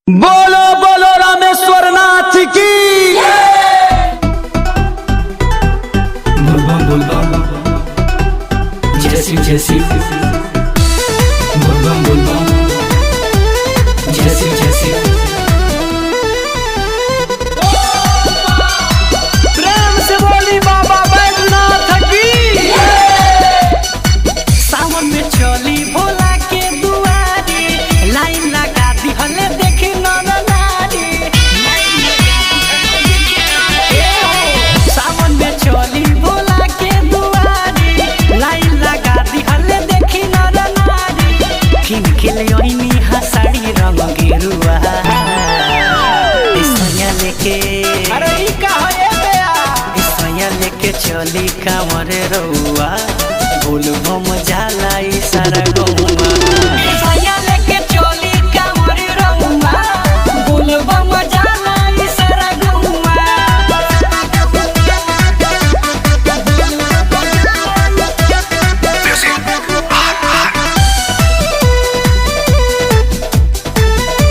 बोलो बोलो रामेश्वर नाथ की। बोल बम जैसी जैसी बोल बम जैसी जैसी प्रेम से बोली बाबा बैजनाथ की। सावन में चली भोला के दुआरी, लाइन लगा दी हले देखी नर नारी। सावन में चली भोला के दुआरी, लाइन लगा दी हले देखी नर नारी। किन के ले ओइनी हसाड़ी रंग गेरुआ, इसया लेके अरे ई का है बेया, इसया लेके चली कांवर रउआ, बोल बम जाला ई सारा गौवा। इसया लेके चली कांवर रउआ, बोल बम जाला ई सारा गौवा।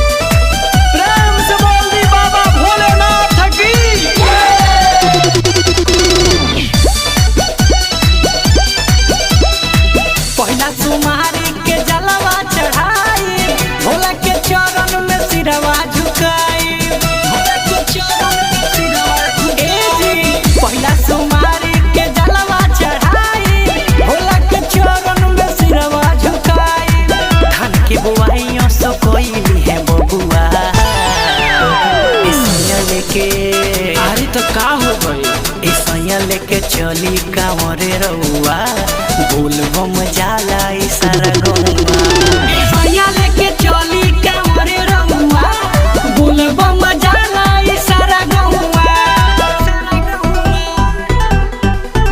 प्रेम से बोली बाबा भोलेनाथ की। पहिला सुमारी के जलवा चढ़ाई, भोला के चरण में सिरवा झुकाई। भोला के चरण में सिरवा झुकाई। पहिला सुमारी के जलवा चढ़ाई, भोला के चरण में सिरवा झुकाई। धान के बुआइयों सो कोइली है बबुआ, इसया लेके अरे तो का हो गई। इसया लेके चली कांवरे रउआ, बोल बम जाला ई सारा गौवा। इसया लेके चली कांवरे रउआ, बोल बम जाला ई सारा गौवा।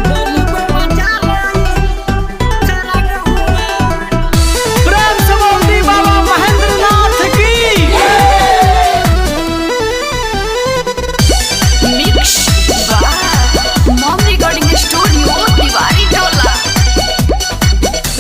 बोल बम जाला ई सारा गौवा। प्रेम से बोली बाबा महेंद्रनाथ की। Mix by mom recording studio Tiwari Tola.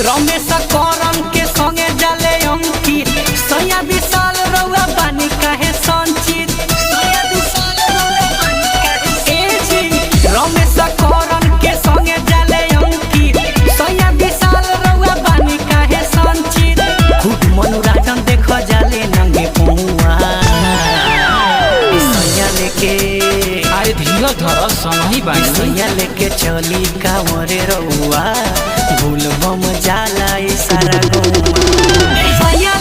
Ramesh करम के संगे जले अंकित, सया विशाल रउआ बानी काहे संचित। सया विशाल रउआ बानी काहे संचित। रमेश करम के संगे जले अंकित, सया विशाल रउआ बानी काहे संचित। खुद मनोराजन देखो जाले नंगे पौआ, सया लेके अरे धीरज धर समही बानी। सैया लेके चली कांवरे रउआ, भूल बम जाला ई सारा गौवा। सैया